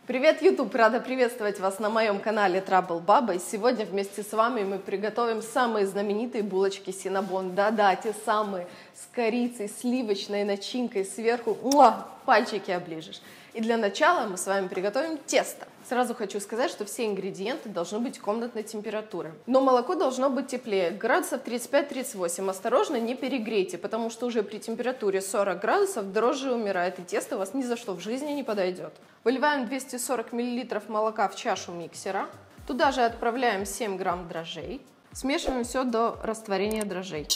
Привет, YouTube! Рада приветствовать вас на моем канале Trouble Baba. И сегодня вместе с вами мы приготовим самые знаменитые булочки Cinnabon. Да-да, те самые, с корицей, сливочной начинкой сверху. Пальчики оближешь. И для начала мы с вами приготовим тесто. Сразу хочу сказать, что все ингредиенты должны быть комнатной температуры. Но молоко должно быть теплее, градусов 35-38. Осторожно, не перегрейте, потому что уже при температуре 40 градусов дрожжи умирает, и тесто у вас ни за что в жизни не подойдет. Выливаем 240 мл молока в чашу миксера. Туда же отправляем 7 грамм дрожжей. Смешиваем все до растворения дрожжей.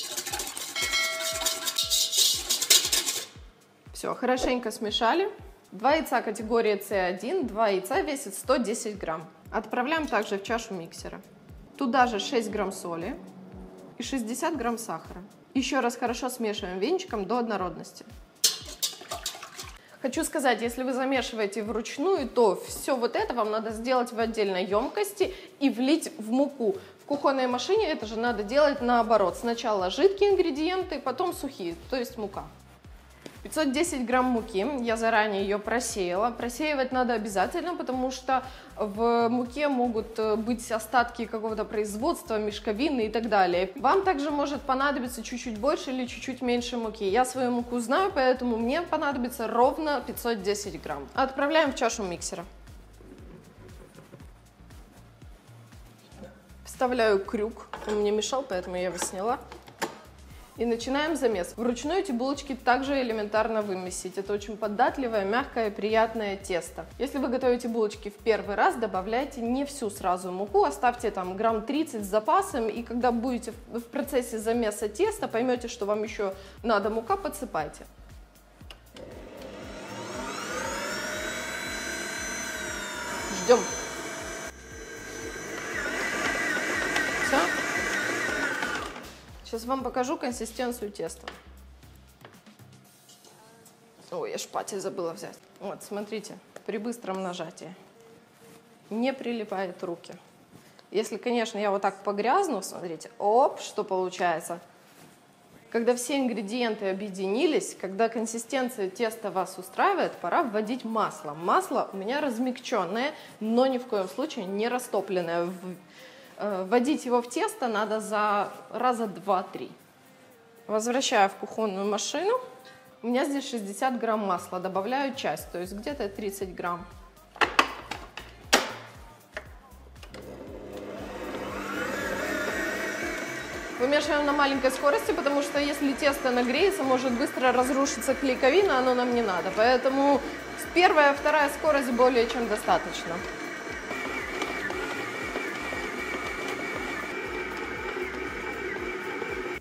Все, хорошенько смешали. 2 яйца категории С1, 2 яйца весят 110 грамм. Отправляем также в чашу миксера. Туда же 6 грамм соли и 60 грамм сахара. Еще раз хорошо смешиваем венчиком до однородности. Хочу сказать, если вы замешиваете вручную, то все вот это вам надо сделать в отдельной емкости и влить в муку. В кухонной машине это же надо делать наоборот. Сначала жидкие ингредиенты, потом сухие, то есть мука. 510 грамм муки, я заранее ее просеяла. Просеивать надо обязательно, потому что в муке могут быть остатки какого-то производства, мешковины и так далее. Вам также может понадобиться чуть-чуть больше или чуть-чуть меньше муки. Я свою муку знаю, поэтому мне понадобится ровно 510 грамм. Отправляем в чашу миксера. Вставляю крюк, он мне мешал, поэтому я его сняла. И начинаем замес. Вручную эти булочки также элементарно вымесить. Это очень податливое, мягкое, приятное тесто. Если вы готовите булочки в первый раз, добавляйте не всю сразу муку, оставьте там грамм 30 с запасом, и когда будете в процессе замеса теста, поймете, что вам еще надо мука, подсыпайте. Ждем. Все. Сейчас вам покажу консистенцию теста. Ой, я шпатель забыла взять. Вот, смотрите, при быстром нажатии не прилипают руки. Если, конечно, я вот так погрязну, смотрите, оп, что получается. Когда все ингредиенты объединились, когда консистенция теста вас устраивает, пора вводить масло. Масло у меня размягченное, но ни в коем случае не растопленное. Вводить его в тесто надо за раза 2-3. Возвращаю в кухонную машину. У меня здесь 60 грамм масла. Добавляю часть, то есть где-то 30 грамм. Вымешиваем на маленькой скорости, потому что если тесто нагреется, может быстро разрушиться клейковина, оно нам не надо. Поэтому первая, вторая скорость более чем достаточно.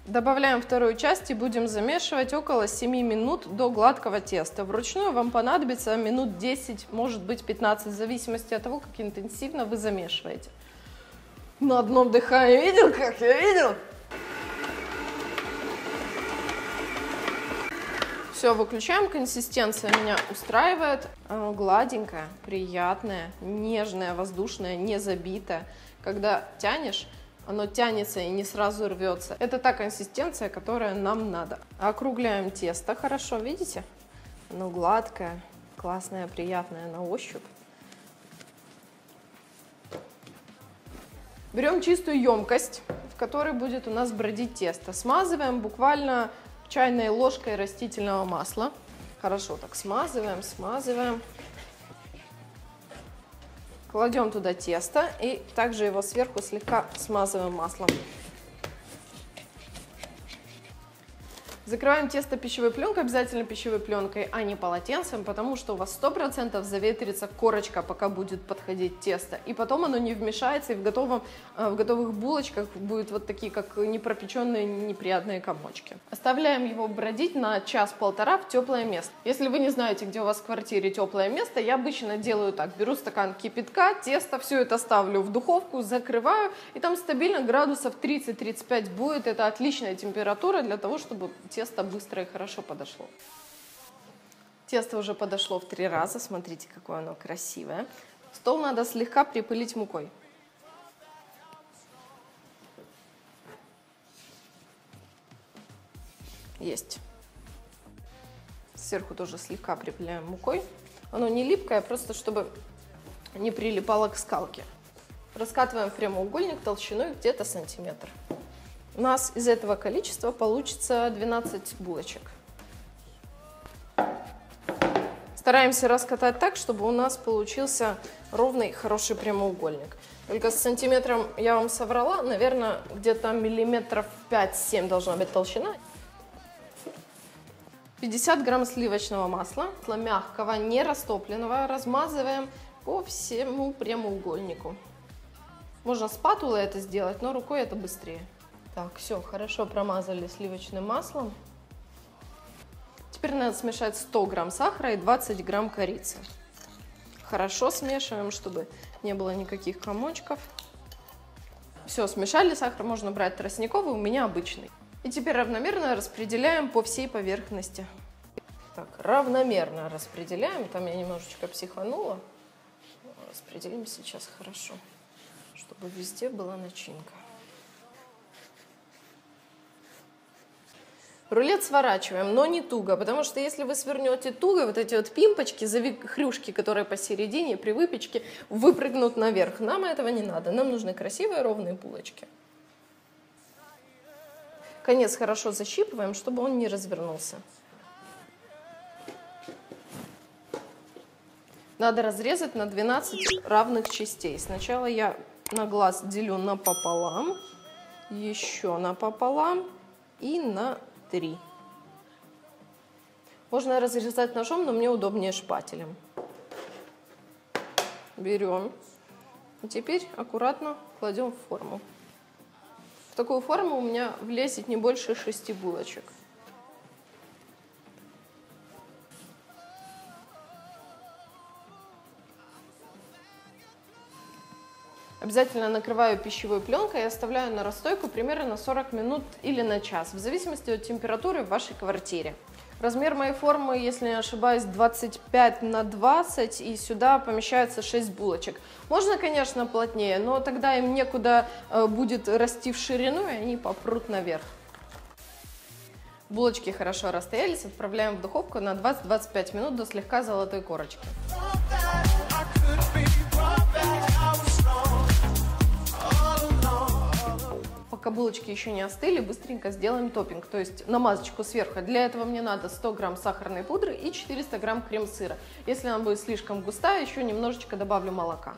Добавляем вторую часть и будем замешивать около 7 минут до гладкого теста. Вручную вам понадобится минут 10, может быть 15, в зависимости от того, как интенсивно вы замешиваете. На одном дыхании. Видел, как я видел? Все, выключаем. Консистенция меня устраивает. Гладенькая, приятная, нежная, воздушная, не забитая. Когда тянешь, оно тянется и не сразу рвется. Это та консистенция, которая нам надо. Округляем тесто хорошо, видите? Оно гладкое, классное, приятное на ощупь. Берем чистую емкость, в которой будет у нас бродить тесто. Смазываем буквально чайной ложкой растительного масла. Хорошо так смазываем, смазываем. Кладем туда тесто и также его сверху слегка смазываем маслом. Закрываем тесто пищевой пленкой, обязательно пищевой пленкой, а не полотенцем, потому что у вас 100% заветрится корочка, пока будет подходить тесто. И потом оно не вмешается, и в готовых булочках будут вот такие, как непропеченные неприятные комочки. Оставляем его бродить на час-полтора в теплое место. Если вы не знаете, где у вас в квартире теплое место, я обычно делаю так. Беру стакан кипятка, тесто, все это ставлю в духовку, закрываю, и там стабильно градусов 30-35 будет. Это отличная температура для того, чтобы тесто быстро и хорошо подошло. Тесто уже подошло в 3 раза. Смотрите, какое оно красивое. Стол надо слегка припылить мукой. Есть. Сверху тоже слегка припыляем мукой. Оно не липкое, просто чтобы не прилипало к скалке. Раскатываем в прямоугольник толщиной где-то сантиметр. У нас из этого количества получится 12 булочек. Стараемся раскатать так, чтобы у нас получился ровный, хороший прямоугольник. Только с сантиметром я вам соврала, наверное, где-то миллиметров 5-7 должна быть толщина. 50 грамм сливочного масла, мягкого, не растопленного, размазываем по всему прямоугольнику. Можно спатулой это сделать, но рукой это быстрее. Так, все, хорошо промазали сливочным маслом. Теперь надо смешать 100 грамм сахара и 20 грамм корицы. Хорошо смешиваем, чтобы не было никаких комочков. Все, смешали сахар, можно брать тростниковый, у меня обычный. И теперь равномерно распределяем по всей поверхности. Так, равномерно распределяем. Там я немножечко психанула. Распределим сейчас хорошо, чтобы везде была начинка. Рулет сворачиваем, но не туго, потому что если вы свернете туго, вот эти вот пимпочки, завихрюшки, которые посередине при выпечке, выпрыгнут наверх. Нам этого не надо, нам нужны красивые ровные булочки. Конец хорошо защипываем, чтобы он не развернулся. Надо разрезать на 12 равных частей. Сначала я на глаз делю напополам, еще напополам и на 3. Можно разрезать ножом, но мне удобнее шпателем. Берем. И теперь аккуратно кладем в форму. В такую форму у меня влезет не больше 6 булочек. Обязательно накрываю пищевой пленкой и оставляю на расстойку примерно на 40 минут или на час, в зависимости от температуры в вашей квартире. Размер моей формы, если не ошибаюсь, 25 на 20, и сюда помещается 6 булочек. Можно, конечно, плотнее, но тогда им некуда будет расти в ширину, и они попрут наверх. Булочки хорошо расстоялись, отправляем в духовку на 20-25 минут до слегка золотой корочки. Пока булочки еще не остыли, быстренько сделаем топпинг, то есть намазочку сверху. Для этого мне надо 100 грамм сахарной пудры и 400 грамм крем-сыра. Если она будет слишком густая, еще немножечко добавлю молока.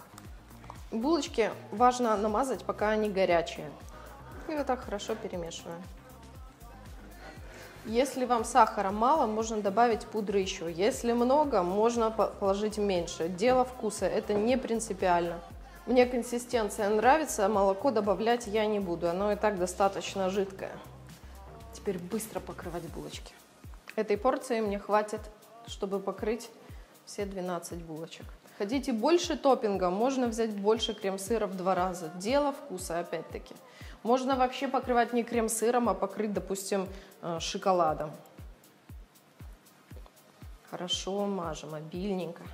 Булочки важно намазать, пока они горячие. И вот так хорошо перемешиваем. Если вам сахара мало, можно добавить пудры еще. Если много, можно положить меньше. Дело вкуса, это не принципиально. Мне консистенция нравится, а молоко добавлять я не буду, оно и так достаточно жидкое. Теперь быстро покрывать булочки. Этой порции мне хватит, чтобы покрыть все 12 булочек. Хотите больше топпинга, можно взять больше крем-сыра в 2 раза. Дело вкуса, опять-таки. Можно вообще покрывать не крем-сыром, а покрыть, допустим, шоколадом. Хорошо мажем, обильненько.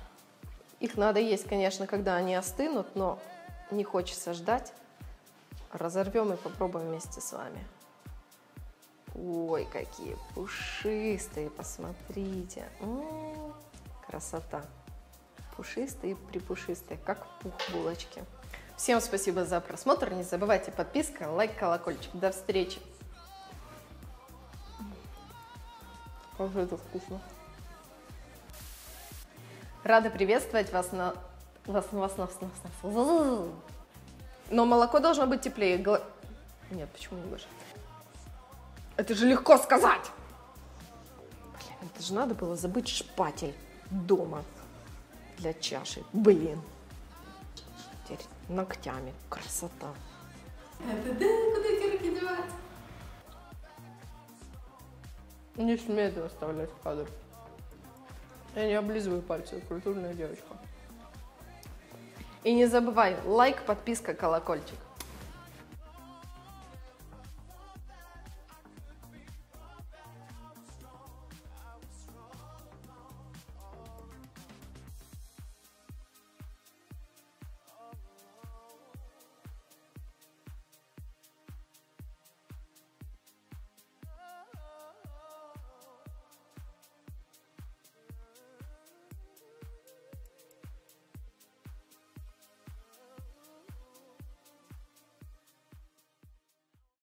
Их надо есть, конечно, когда они остынут, но не хочется ждать. Разорвем и попробуем вместе с вами. Ой, какие пушистые, посмотрите. Красота. Пушистые-припушистые, как пух булочки. Всем спасибо за просмотр. Не забывайте подписка, лайк, колокольчик. До встречи. Как же это вкусно. Рада приветствовать вас на... Но молоко должно быть теплее. Нет, почему не больше? Это же легко сказать! Блин, это же надо было забыть шпатель дома для чаши. Блин. Теперь ногтями. Красота. Это да, куда эти руки девать? Не смей это оставлять в кадр. Я не облизываю пальцы, я культурная девочка. И не забывай, лайк, подписка, колокольчик.